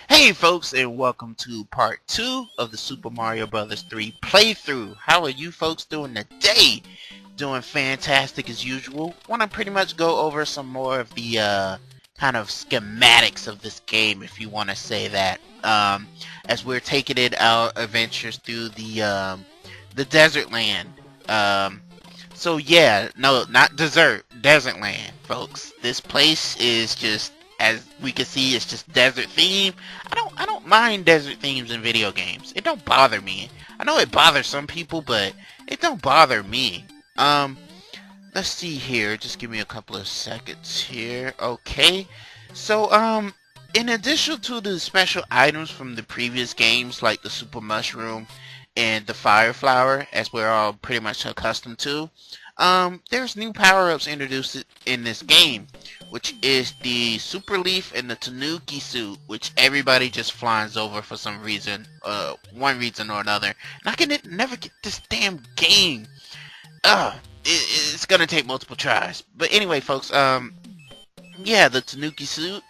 Hey folks, and welcome to part 2 of the Super Mario Bros. 3 playthrough. How are you folks doing today? Doing fantastic as usual. Want to pretty much go over some more of the kind of schematics of this game, if you want to say that. As we're taking it our adventures through the desert land. So yeah, no, not desert land, folks. This place is just, as we can see, it's just desert theme. I don't mind desert themes in video games. It don't bother me. I know it bothers some people, but it don't bother me. Um, let's see here. Just give me a couple of seconds here. Okay. So in addition to the special items from the previous games, like the Super Mushroom and the Fire Flower, as we're all pretty much accustomed to, there's new power-ups introduced in this game, which is the Super Leaf and the Tanuki suit, which everybody just flies over for some reason, one reason or another. And I can never get this damn game. It's gonna take multiple tries. But anyway, folks, yeah, the Tanuki suit,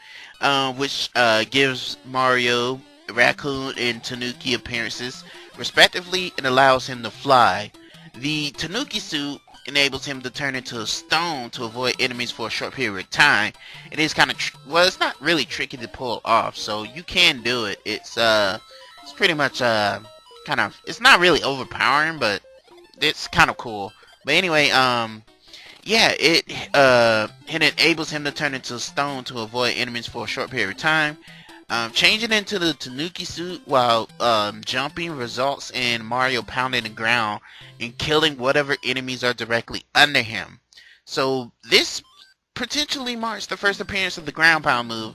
which gives Mario, Raccoon, and Tanuki appearances, respectively, and allows him to fly. The Tanuki suit enables him to turn into a stone to avoid enemies for a short period of time. It is kind of, well, it's not really tricky to pull off, so you can do it. It's pretty much, kind of, it's not really overpowering, but it's kind of cool. But anyway, yeah, it enables him to turn into a stone to avoid enemies for a short period of time. Changing into the Tanuki suit while jumping results in Mario pounding the ground and killing whatever enemies are directly under him. So this potentially marks the first appearance of the ground pound move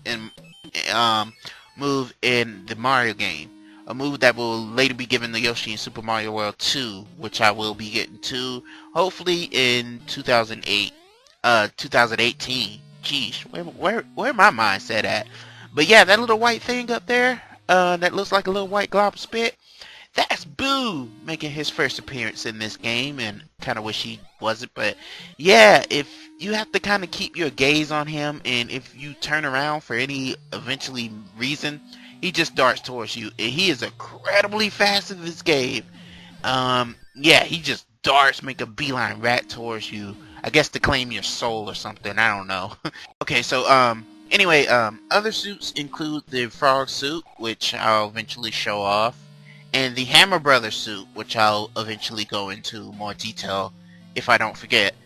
in the Mario game. A move that will later be given to Yoshi in Super Mario World 2, which I will be getting to, hopefully in 2018. Jeez, where my mindset at? But yeah, that little white thing up there, that looks like a little white glob of spit, that's Boo making his first appearance in this game, and kind of wish he wasn't, but yeah, if you have to kind of keep your gaze on him, and if you turn around for any eventually reason, he just darts towards you, and he is incredibly fast in this game. Yeah, he just darts, make a beeline right towards you, I guess to claim your soul or something, I don't know. Okay, so, anyway, other suits include the Frog suit, which I'll eventually show off, and the Hammer Brothers suit, which I'll eventually go into more detail if I don't forget.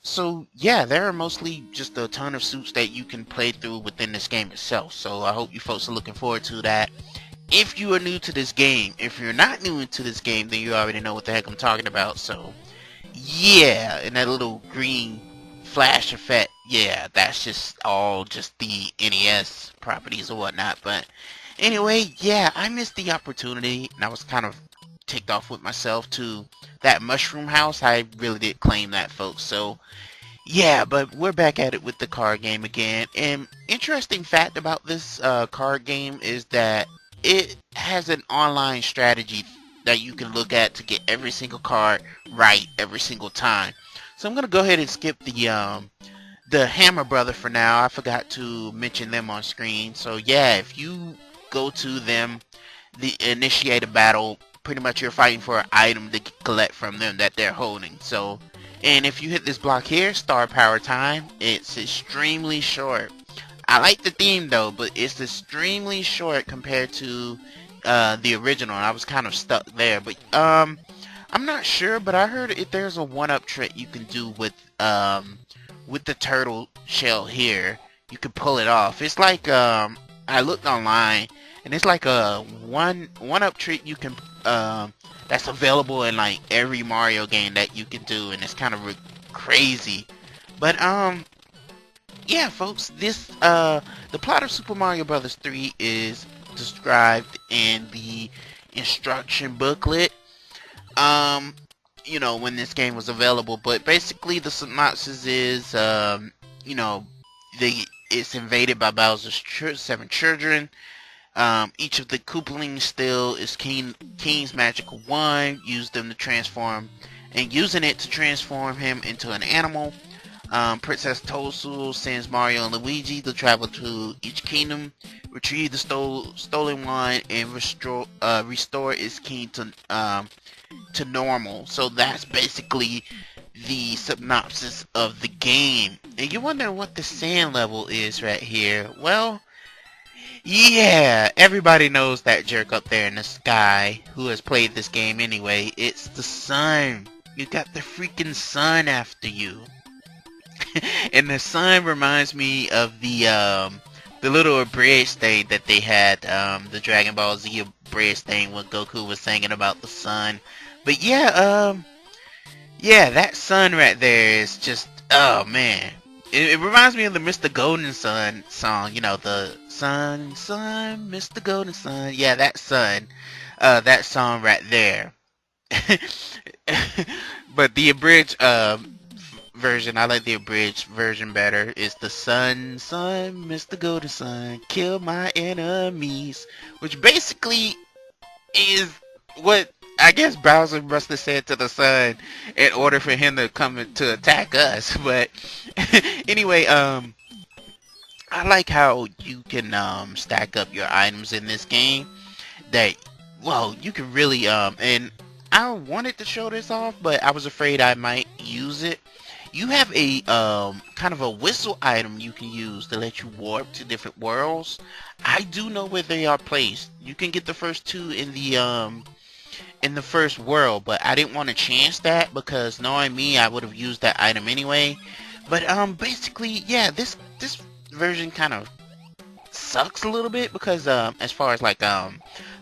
So yeah, there are mostly just a ton of suits that you can play through within this game itself, so I hope you folks are looking forward to that. If you are new to this game, if you're not new to this game, then you already know what the heck I'm talking about, so yeah, and that little green flash effect, yeah, that's just all just the NES properties or whatnot. But anyway, yeah, I missed the opportunity, and I was kind of ticked off with myself to that mushroom house. I really did claim that, folks. So yeah, but we're back at it with the card game again. And interesting fact about this card game is that it has an online strategy that you can look at to get every single card right every single time. So I'm gonna go ahead and skip the Hammer Brother for now. I forgot to mention them on screen. So yeah, if you go to them, the initiate a battle, pretty much you're fighting for an item to collect from them that they're holding. So, and if you hit this block here, Star Power Time, it's extremely short. I like the theme though, but it's extremely short compared to the original, and I was kind of stuck there. But I'm not sure, but I heard if there's a one-up trick you can do with the turtle shell here, you can pull it off. It's like I looked online, and it's like a one-up trick you can that's available in like every Mario game that you can do, and it's kind of crazy. But yeah, folks, this the plot of Super Mario Bros. 3 is described in the instruction booklet. You know, when this game was available, but basically the synopsis is, you know, it's invaded by Bowser's 7 children. Each of the Koopalings still is King's magical wand, use them to transform, and using it to transform him into an animal. Princess Toadstool sends Mario and Luigi to travel to each kingdom, retrieve the stolen wine, and restore its king to normal. So that's basically the synopsis of the game. And you're wondering what the sand level is right here. Well, yeah, everybody knows that jerk up there in the sky who has played this game anyway. It's the sun. You got the freaking sun after you. And the sun reminds me of the little abridged thing that they had, the Dragon Ball Z abridged thing when Goku was singing about the sun. But yeah, yeah, that sun right there is just, oh man. It reminds me of the Mr. Golden Sun song, you know, the sun, sun, Mr. Golden Sun. Yeah, that sun, that song right there. But the abridged, version, I like the abridged version better, is the sun, sun, Mr. Golden Sun, kill my enemies. Which basically is what I guess Bowser must have said to the sun in order for him to come to attack us. But anyway, I like how you can stack up your items in this game. That, well, you can really and I wanted to show this off, but I was afraid I might use it. You have a kind of a whistle item you can use to let you warp to different worlds. I do know where they are placed. You can get the first two in the first world, but I didn't want to chance that because knowing me, I would have used that item anyway. But basically, yeah, this version kind of sucks a little bit because as far as like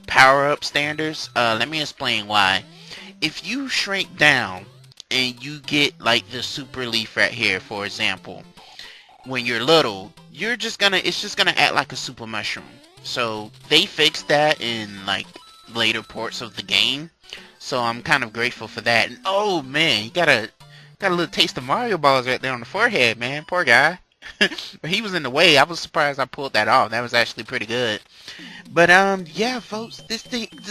power-up standards, let me explain why. If you shrink down and you get like the super leaf right here, for example, when you're little, it's just gonna act like a super mushroom. So they fixed that in like later ports of the game. So I'm kind of grateful for that. And oh man, you got a little taste of Mario balls right there on the forehead, man. Poor guy. But he was in the way. I was surprised I pulled that off. That was actually pretty good. But yeah, folks, this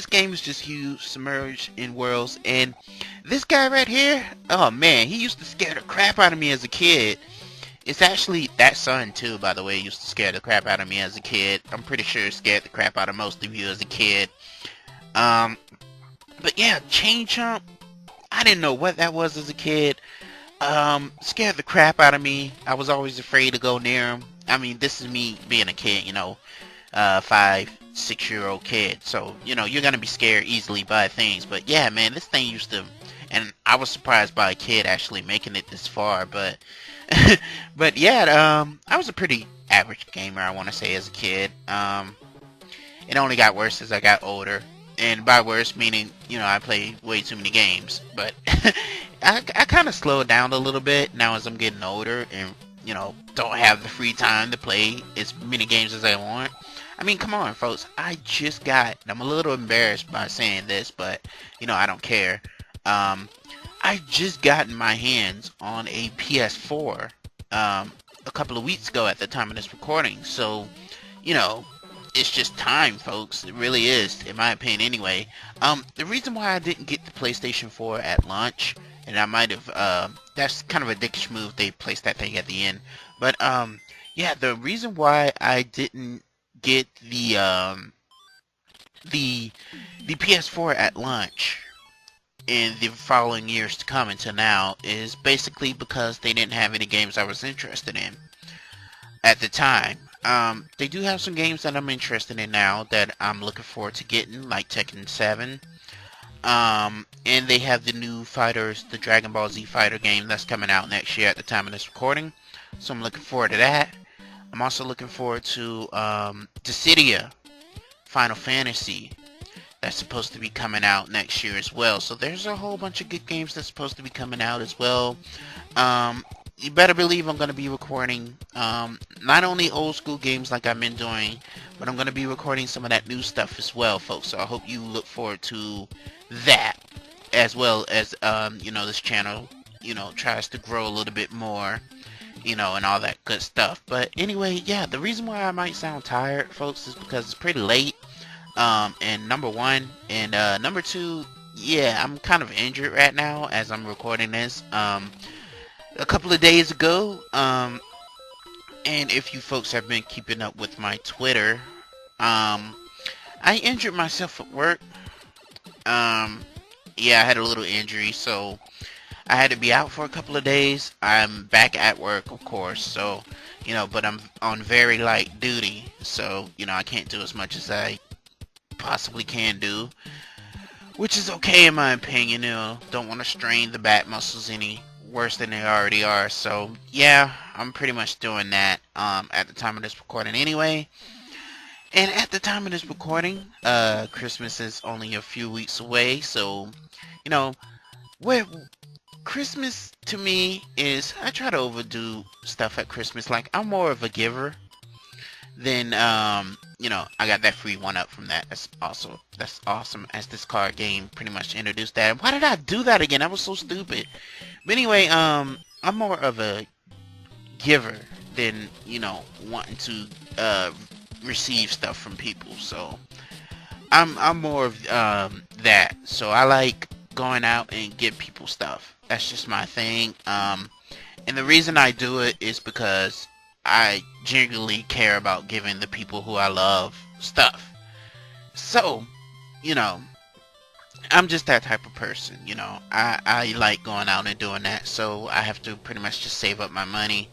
game is just huge, submerged in worlds, and this guy right here, oh man, he used to scare the crap out of me as a kid. It's actually that son too, by the way, used to scare the crap out of me as a kid. I'm pretty sure it scared the crap out of most of you as a kid. But yeah, Chain Chomp, I didn't know what that was as a kid. Scared the crap out of me. I was always afraid to go near him. I mean, this is me being a kid, you know, 5, 6-year-old kid. So, you know, you're gonna be scared easily by things. But yeah, man, this thing used to, and I was surprised by a kid actually making it this far. But, but yeah, I was a pretty average gamer, I want to say, as a kid. It only got worse as I got older. And by worse, meaning, you know, I play way too many games. But I kind of slowed down a little bit now as I'm getting older and, you know, don't have the free time to play as many games as I want. I mean, come on, folks. I just got, and I'm a little embarrassed by saying this, but, you know, I don't care. I just got in my hands on a PS4 a couple of weeks ago at the time of this recording. So, you know, it's just time, folks. It really is, in my opinion anyway. The reason why I didn't get the PlayStation 4 at launch, and I might have, that's kind of a dickish move, they placed that thing at the end. But, yeah, the reason why I didn't get the PS4 at launch in the following years to come until now is basically because they didn't have any games I was interested in at the time. They do have some games that I'm interested in now that I'm looking forward to getting, like Tekken 7. And they have the new fighters, the Dragon Ball Z Fighter game that's coming out next year at the time of this recording. So I'm looking forward to that. I'm also looking forward to Dissidia Final Fantasy that's supposed to be coming out next year as well. So there's a whole bunch of good games that's supposed to be coming out as well. You better believe I'm going to be recording not only old school games like I've been doing, but I'm going to be recording some of that new stuff as well, folks. So I hope you look forward to that, as well as, you know, this channel, you know, tries to grow a little bit more, you know, and all that good stuff. But anyway, yeah, the reason why I might sound tired, folks, is because it's pretty late, and number one, and number two, yeah, I'm kind of injured right now as I'm recording this. a couple of days ago. And if you folks have been keeping up with my Twitter, I injured myself at work. Um, yeah, I had a little injury, so I had to be out for a couple of days. I'm back at work, of course, so, but I'm on very light duty, so, I can't do as much as I possibly can do, which is okay in my opinion. Don't want to strain the back muscles any worse than they already are, so, yeah, I'm pretty much doing that, at the time of this recording anyway. And at the time of this recording, Christmas is only a few weeks away, so, where Christmas to me is, I try to overdo stuff at Christmas. Like, I'm more of a giver than, I got that free one up from that. That's awesome, as this card game pretty much introduced that. And why did I do that again? That was so stupid. But anyway, I'm more of a giver than, wanting to, receive stuff from people. So I'm more of that. So I like going out and give people stuff. That's just my thing. And the reason I do it is because I genuinely care about giving the people who I love stuff. So, I'm just that type of person. I like going out and doing that. So I have to pretty much just save up my money,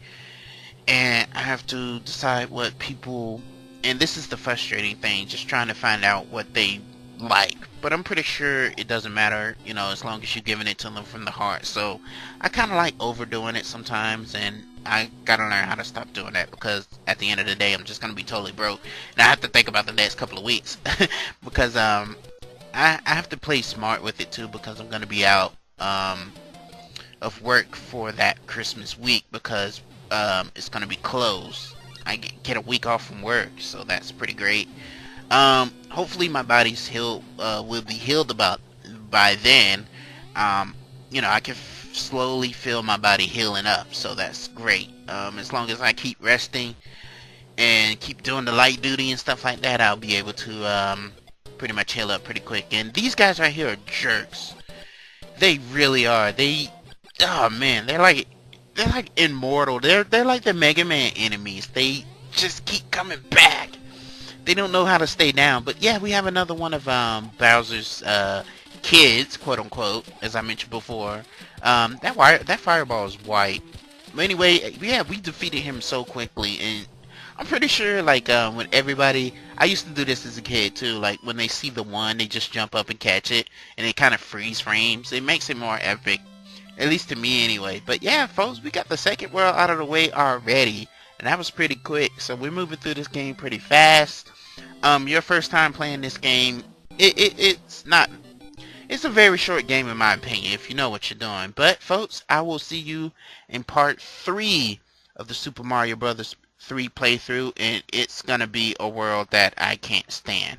and I have to decide what people, and this is the frustrating thing, just trying to find out what they like. But I'm pretty sure it doesn't matter, as long as you're giving it to them from the heart. So I kind of like overdoing it sometimes, and I gotta learn how to stop doing that, because at the end of the day, I'm just gonna be totally broke, and I have to think about the next couple of weeks. Because I have to play smart with it too, because I'm gonna be out of work for that Christmas week, because it's gonna be closed. I get a week off from work, so that's pretty great. Hopefully my body's healed, will be healed about by then. I can slowly feel my body healing up, so that's great. As long as I keep resting and keep doing the light duty and stuff like that, I'll be able to pretty much heal up pretty quick. And these guys right here are jerks. They really are. Oh man, they're like immortal. They're like the Mega Man enemies. They just keep coming back. They don't know how to stay down. But yeah, we have another one of Bowser's kids, quote unquote, as I mentioned before. That fireball is white. But anyway, yeah, we defeated him so quickly, and I'm pretty sure, like, when everybody, I used to do this as a kid too, like, when they see the one, they just jump up and catch it, and it kind of freeze frames. It makes it more epic, at least to me anyway. But yeah, folks, we got the second world out of the way already, and that was pretty quick. So we're moving through this game pretty fast. Your first time playing this game, it's not, it's a very short game in my opinion, if you know what you're doing. But folks, I will see you in part 3 of the Super Mario Bros. 3 playthrough, and it's gonna be a world that I can't stand.